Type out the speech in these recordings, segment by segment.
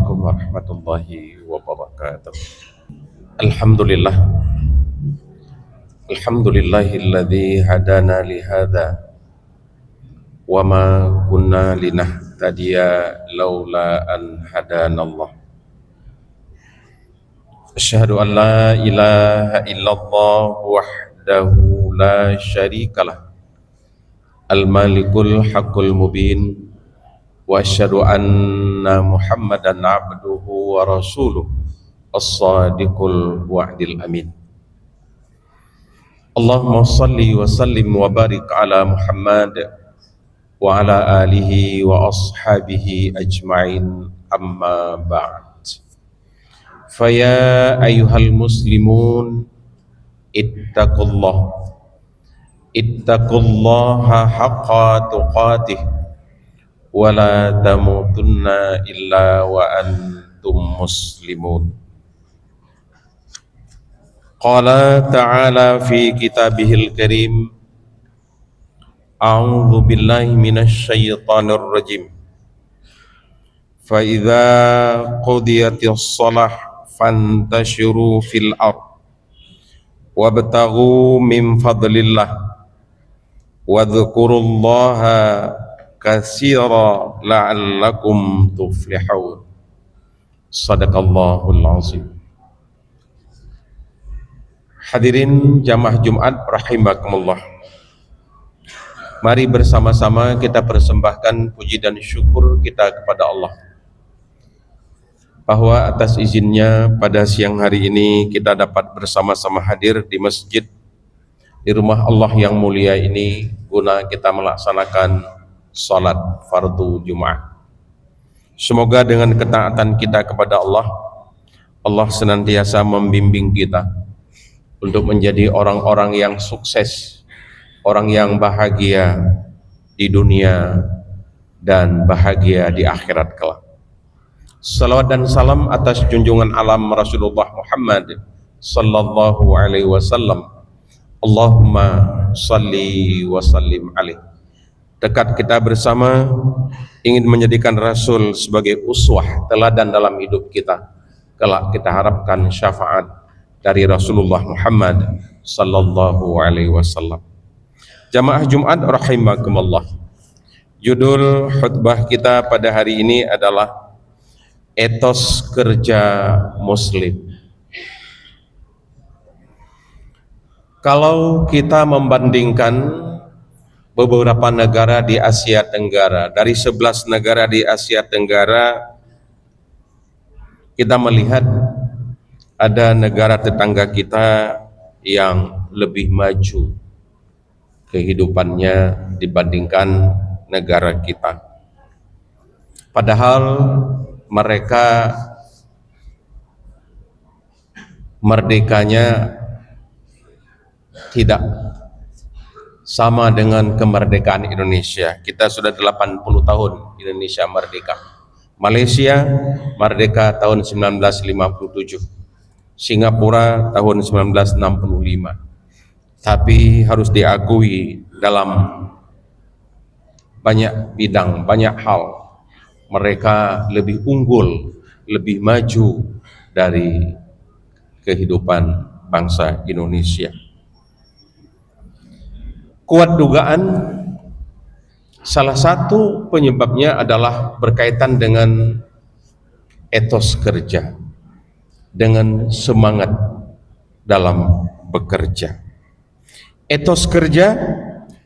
Assalamualaikum warahmatullahi wabarakatuh. Alhamdulillah, alhamdulillahilladzi hadana lihada wa ma kunna linahtadiya laula an hadanallah. Asyhadu an la ilaha illallah wahdahu la syarikalah, al-malikul haqqul mubin, wa asyhadu anna Muhammadan abduhu wa rasuluh as-sadiqul wa'dil amin. Allahumma salli wa sallim wa barik ala Muhammad wa ala alihi wa ashabihi ajma'in, amma ba'd. Faya ayyuhal muslimun ittaqullaha haqqa tuqatih wa la tamutunna illa wa antum muslimun. Qala ta'ala fi kitabihil karim, a'udzu billahi minasy syaithanir rajim. Fa idza qudiyatis shalah fantashiru fil ard wabtaghu min fadlillah wadhkurullaha katsira la'allakum tuflihun. Shadaqallahul azim. Hadirin jamaah Jumat rahimakumullah. Mari bersama-sama kita persembahkan puji dan syukur kita kepada Allah, bahwa atas izinnya pada siang hari ini kita dapat bersama-sama hadir di masjid, di rumah Allah yang mulia ini, guna kita melaksanakan salat fardu Jumat. Semoga dengan ketaatan kita kepada Allah, Allah senantiasa membimbing kita untuk menjadi orang-orang yang sukses, orang yang bahagia di dunia dan bahagia di akhirat kelak. Salawat dan salam atas junjungan alam Rasulullah Muhammad sallallahu alaihi wasallam. Allahumma salli wa sallim alaih. Dekat kita bersama ingin menjadikan Rasul sebagai uswah, teladan dalam hidup kita. Kelak kita harapkan syafaat dari Rasulullah Muhammad sallallahu alaihi wasallam. Jamaah Jumat rahimakumullah. Judul khutbah kita pada hari ini adalah etos kerja muslim. Kalau kita membandingkan beberapa negara di Asia Tenggara, dari 11 negara di Asia Tenggara, kita melihat ada negara tetangga kita yang lebih maju kehidupannya dibandingkan negara kita. Padahal mereka merdekanya tidak sama dengan kemerdekaan Indonesia. Kita sudah 80 tahun Indonesia merdeka. Malaysia merdeka tahun 1957. Singapura tahun 1965. Tapi harus diakui dalam banyak bidang, banyak hal mereka lebih unggul, lebih maju dari kehidupan bangsa Indonesia. Kuat dugaan salah satu penyebabnya adalah berkaitan dengan etos kerja, dengan semangat dalam bekerja. Etos kerja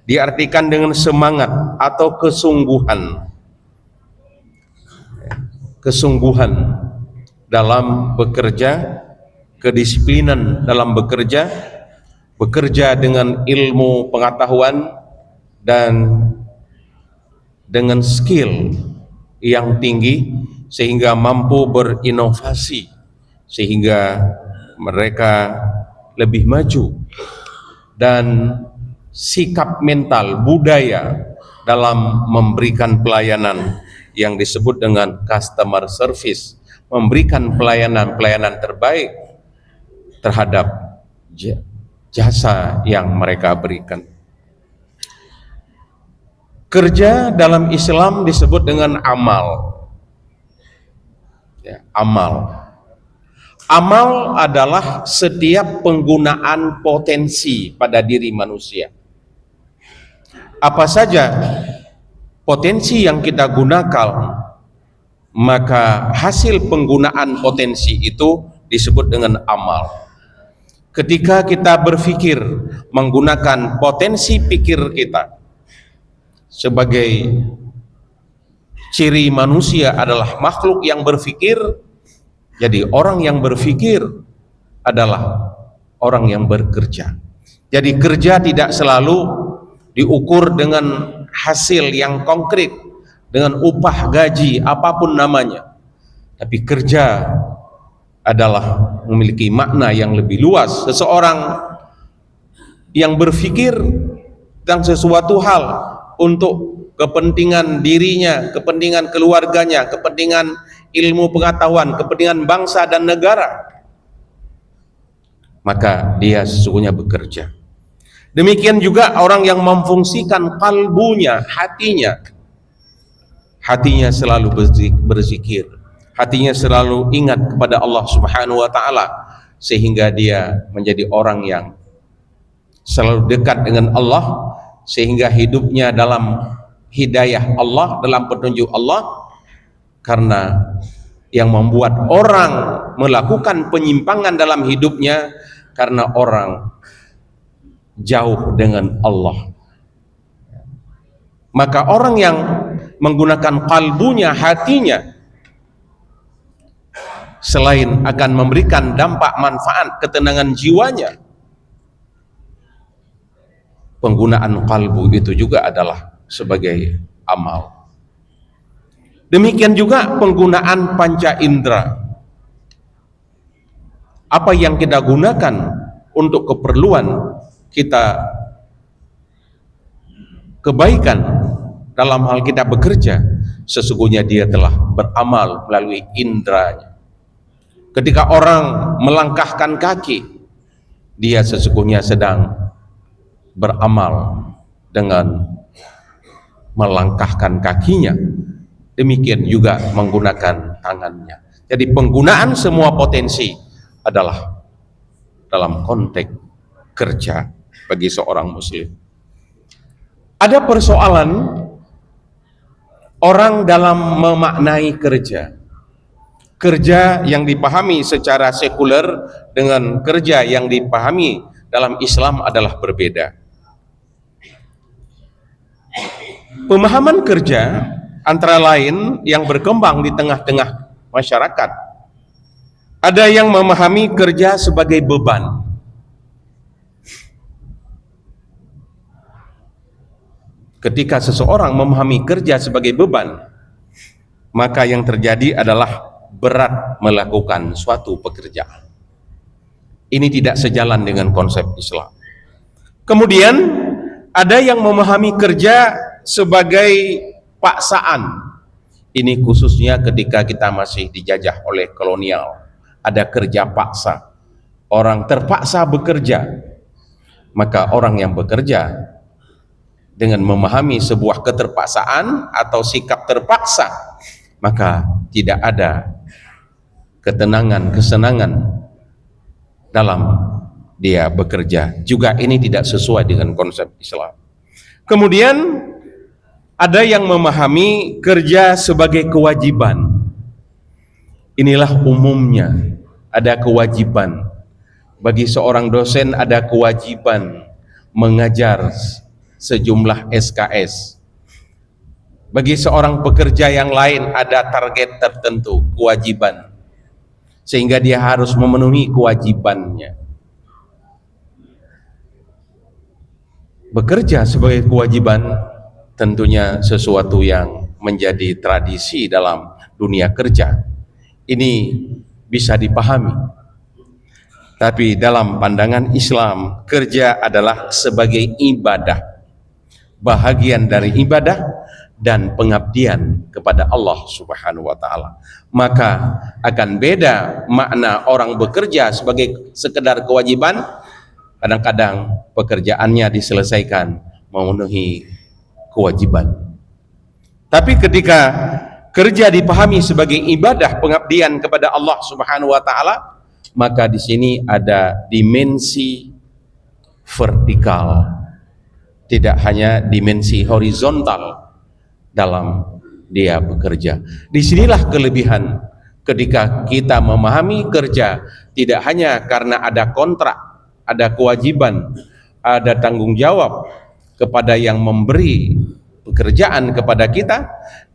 diartikan dengan semangat atau kesungguhan. Kesungguhan dalam bekerja, kedisiplinan dalam bekerja, bekerja dengan ilmu pengetahuan dan dengan skill yang tinggi sehingga mampu berinovasi, sehingga mereka lebih maju, dan sikap mental, budaya dalam memberikan pelayanan yang disebut dengan customer service, memberikan pelayanan terbaik terhadap jasa yang mereka berikan. Kerja dalam Islam disebut dengan amal. Ya, amal. Amal adalah setiap penggunaan potensi pada diri manusia. Apa saja potensi yang kita gunakan, maka hasil penggunaan potensi itu disebut dengan amal. Ketika kita berpikir menggunakan potensi pikir kita, sebagai ciri manusia adalah makhluk yang berpikir, jadi orang yang berpikir adalah orang yang bekerja. Jadi kerja tidak selalu diukur dengan hasil yang konkret, dengan upah, gaji, apapun namanya. Tapi kerja adalah memiliki makna yang lebih luas. Seseorang yang berpikir tentang sesuatu hal untuk kepentingan dirinya, kepentingan keluarganya, kepentingan ilmu pengetahuan, kepentingan bangsa dan negara, maka dia sesungguhnya bekerja. Demikian juga orang yang memfungsikan kalbunya, hatinya selalu berzikir, hatinya selalu ingat kepada Allah Subhanahu wa ta'ala, sehingga dia menjadi orang yang selalu dekat dengan Allah, sehingga hidupnya dalam hidayah Allah, dalam petunjuk Allah. Karena yang membuat orang melakukan penyimpangan dalam hidupnya karena orang jauh dengan Allah. Maka orang yang menggunakan kalbunya, hatinya, selain akan memberikan dampak manfaat ketenangan jiwanya, penggunaan kalbu itu juga adalah sebagai amal. Demikian juga penggunaan panca indera. Apa yang kita gunakan untuk keperluan kita kebaikan dalam hal kita bekerja, sesungguhnya dia telah beramal melalui inderanya. Ketika orang melangkahkan kaki, dia sesungguhnya sedang beramal dengan melangkahkan kakinya. Demikian juga menggunakan tangannya. Jadi penggunaan semua potensi adalah dalam konteks kerja bagi seorang muslim. Ada persoalan orang dalam memaknai kerja. Kerja yang dipahami secara sekuler dengan kerja yang dipahami dalam Islam adalah berbeda. Pemahaman kerja antara lain yang berkembang di tengah-tengah masyarakat. Ada yang memahami kerja sebagai beban. Ketika seseorang memahami kerja sebagai beban, maka yang terjadi adalah berat melakukan suatu pekerjaan. Ini tidak sejalan dengan konsep Islam. Kemudian ada yang memahami kerja sebagai paksaan. Ini khususnya ketika kita masih dijajah oleh kolonial. Ada kerja paksa. Orang terpaksa bekerja. Maka orang yang bekerja dengan memahami sebuah keterpaksaan atau sikap terpaksa, maka tidak ada ketenangan, kesenangan dalam dia bekerja. Juga ini tidak sesuai dengan konsep Islam. Kemudian ada yang memahami kerja sebagai kewajiban. Inilah umumnya, ada kewajiban. Bagi seorang dosen ada kewajiban mengajar sejumlah SKS. Bagi seorang pekerja yang lain ada target tertentu, kewajiban, sehingga dia harus memenuhi kewajibannya. Bekerja sebagai kewajiban tentunya sesuatu yang menjadi tradisi dalam dunia kerja. Ini bisa dipahami. Tapi dalam pandangan Islam, kerja adalah sebagai ibadah, bahagian dari ibadah dan pengabdian kepada Allah Subhanahu wa ta'ala. Maka akan beda makna orang bekerja sebagai sekedar kewajiban. Kadang-kadang pekerjaannya diselesaikan memenuhi kewajiban. Tapi ketika kerja dipahami sebagai ibadah pengabdian kepada Allah Subhanahu wa taala, maka di sini ada dimensi vertikal, tidak hanya dimensi horizontal dalam dia bekerja. Disinilah kelebihan ketika kita memahami kerja tidak hanya karena ada kontrak, ada kewajiban, ada tanggung jawab kepada yang memberi pekerjaan kepada kita.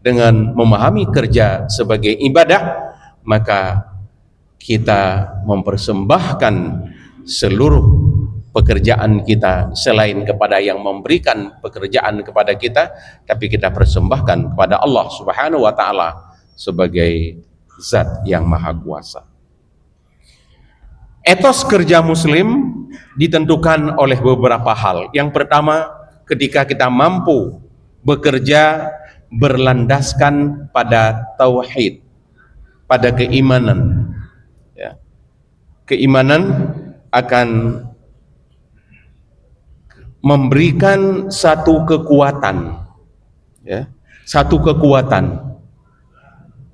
Dengan memahami kerja sebagai ibadah, maka kita mempersembahkan seluruh pekerjaan kita selain kepada yang memberikan pekerjaan kepada kita, tapi kita persembahkan kepada Allah Subhanahu wa taala sebagai zat yang maha kuasa. Etos kerja muslim ditentukan oleh beberapa hal. Yang pertama, ketika kita mampu bekerja berlandaskan pada tauhid, pada keimanan, ya. Keimanan akan memberikan satu kekuatan, ya, satu kekuatan.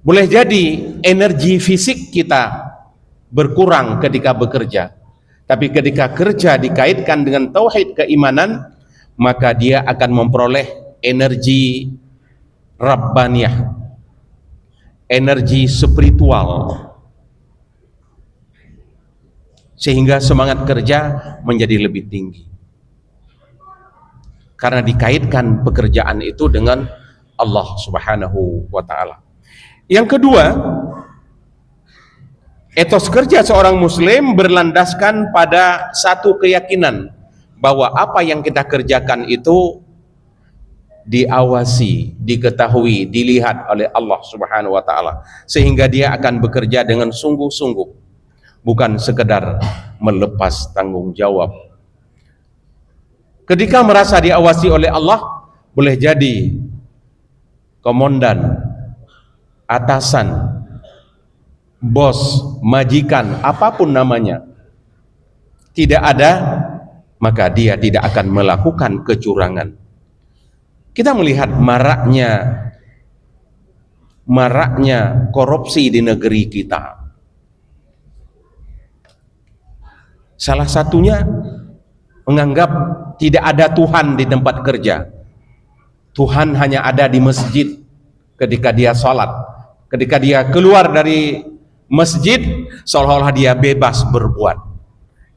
Boleh jadi energi fisik kita berkurang ketika bekerja, tapi ketika kerja dikaitkan dengan tauhid keimanan, maka dia akan memperoleh energi rabbaniyah, energi spiritual, sehingga semangat kerja menjadi lebih tinggi karena dikaitkan pekerjaan itu dengan Allah Subhanahu wa taala. Yang kedua, etos kerja seorang muslim berlandaskan pada satu keyakinan bahwa apa yang kita kerjakan itu diawasi, diketahui, dilihat oleh Allah Subhanahu wa taala, sehingga dia akan bekerja dengan sungguh-sungguh, bukan sekedar melepas tanggung jawab. Ketika merasa diawasi oleh Allah, boleh jadi komandan, atasan, bos, majikan, apapun namanya, tidak ada, maka dia tidak akan melakukan kecurangan. Kita melihat maraknya korupsi di negeri kita. Salah satunya menganggap tidak ada Tuhan di tempat kerja. Tuhan hanya ada di masjid ketika dia sholat. Ketika dia keluar dari masjid, seolah-olah dia bebas berbuat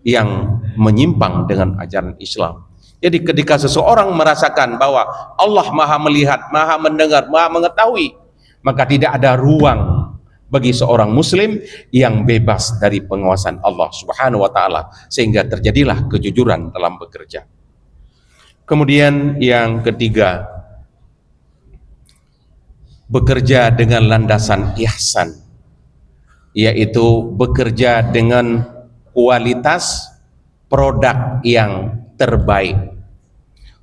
yang menyimpang dengan ajaran Islam. Jadi ketika seseorang merasakan bahwa Allah maha melihat, maha mendengar, maha mengetahui, maka tidak ada ruang bagi seorang muslim yang bebas dari pengawasan Allah Subhanahu wa taala, sehingga terjadilah kejujuran dalam bekerja. Kemudian yang ketiga, bekerja dengan landasan ihsan, yaitu bekerja dengan kualitas produk yang terbaik.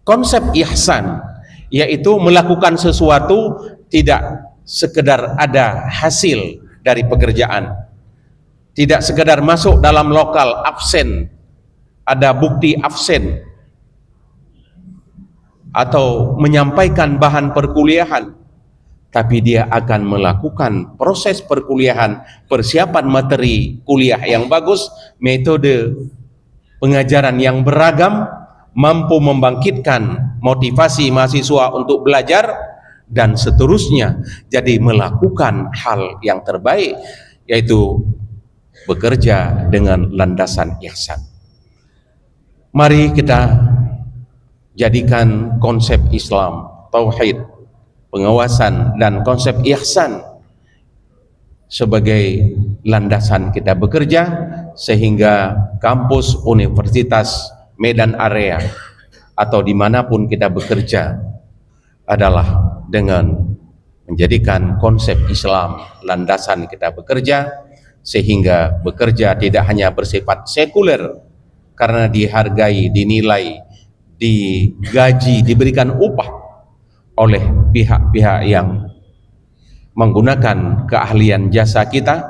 Konsep ihsan yaitu melakukan sesuatu tidak sekedar ada hasil dari pekerjaan, tidak sekedar masuk dalam lokal absen, ada bukti absen, atau menyampaikan bahan perkuliahan, tapi dia akan melakukan proses perkuliahan, persiapan materi kuliah yang bagus, metode pengajaran yang beragam, mampu membangkitkan motivasi mahasiswa untuk belajar, dan seterusnya. Jadi melakukan hal yang terbaik, yaitu bekerja dengan landasan ihsan. Mari kita jadikan konsep Islam, tauhid, pengawasan, dan konsep ihsan sebagai landasan kita bekerja, sehingga kampus, universitas, medan area, atau dimanapun kita bekerja adalah dengan menjadikan konsep Islam landasan kita bekerja, sehingga bekerja tidak hanya bersifat sekuler karena dihargai, dinilai, digaji, diberikan upah oleh pihak-pihak yang menggunakan keahlian jasa kita,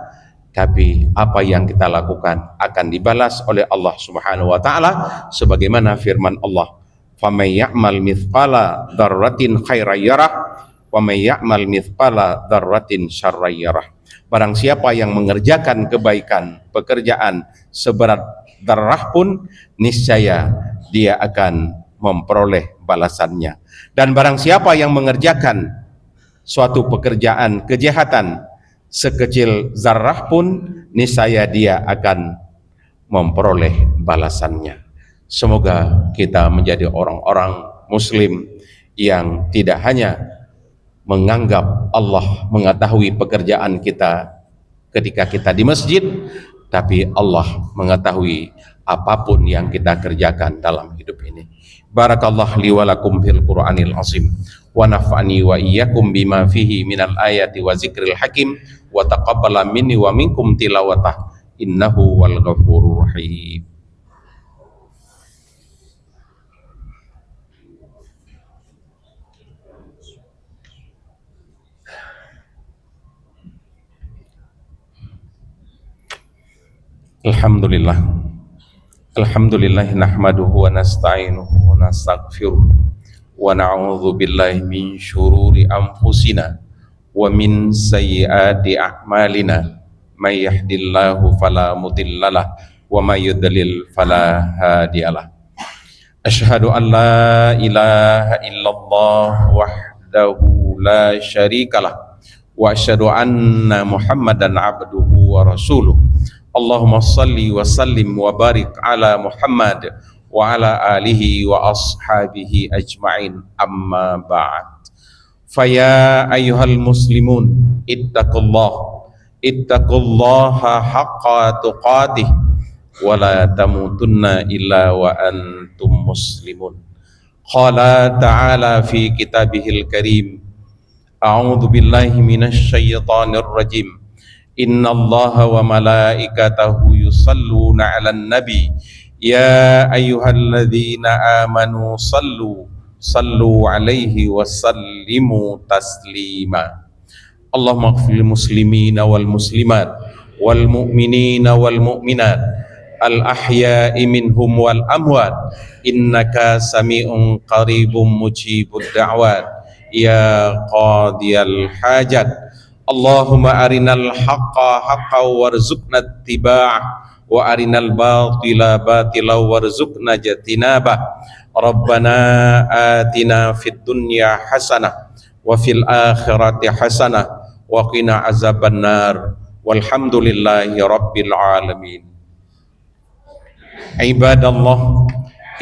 tapi apa yang kita lakukan akan dibalas oleh Allah Subhanahu wa taala sebagaimana firman Allah, "Faman ya'mal mithqala dzarratin khairan yarah wa may ya'mal mithqala dzarratin syarran yarah. Barang siapa yang mengerjakan kebaikan, pekerjaan seberat darah pun, niscaya dia akan memperoleh balasannya. Dan barang siapa yang mengerjakan suatu pekerjaan kejahatan sekecil zarah pun, niscaya dia akan memperoleh balasannya. Semoga kita menjadi orang-orang muslim yang tidak hanya menganggap Allah mengetahui pekerjaan kita ketika kita di masjid, tapi Allah mengetahui apapun yang kita kerjakan dalam hidup ini. Barakallahu li wa lakum fil Qur'anil azim wa nafa'ani wa iyyakum bima fihi minal ayati wa zikril hakim wa taqabbala minni wa minkum tilawatah innahu wal ghafurur rahim. Alhamdulillah. Alhamdulillah nahmaduhu wa nasta'inuhu wa nastaghfiruh wa na'udzu billahi min syururi anfusina wa min sayyiati a'malina. May yahdihillahu fala mudhillalah wa may yudlil fala hadiyalah. Asyhadu an la ilaha illallah wahdahu la syarikalah wa asyhadu anna Muhammadan abduhu wa rasuluh. Allahumma salli wa sallim wa barik ala Muhammad wa ala alihi wa ashabihi ajma'in, amma ba'd. Faya ayyuhal muslimun ittaqullaha haqqa tuqatih wa la tamutunna illa wa antum muslimun. Qala ta'ala fi kitabihil karim, a'udzu billahi minasy syaithanir rajim. Innallaha wa malaikatahu yusalluna 'alan nabi ya ayyuhalladzina amanu sallu 'alaihi wa sallimu taslima. Allahumma ighfir lil muslimina wal muslimat wal mu'minina wal mu'minat al ahya'i minhum wal amwat innaka sami'un qaribun mujibud da'wat ya qadiyal hajat. Allahumma arinal haqqa haqqan warzuqna ittiba'ah wa arinal batila batila warzuqna jatinabah. Rabbana atina fid dunya hasanah wa fil akhirati hasanah wa qina azabannar. Walhamdulillahi rabbil alamin. Ibadallah,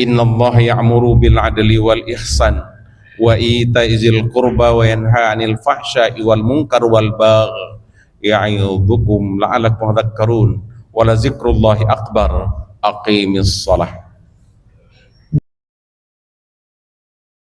innallaha ya'muru bil adli wal ihsan wa ita'izil qurba wa yanha 'anil fahsya'i wal munkar wal baghi ya'idzukum la'allakum tadhakkarun wa la zikrullahi akbar. Aqimis shalah.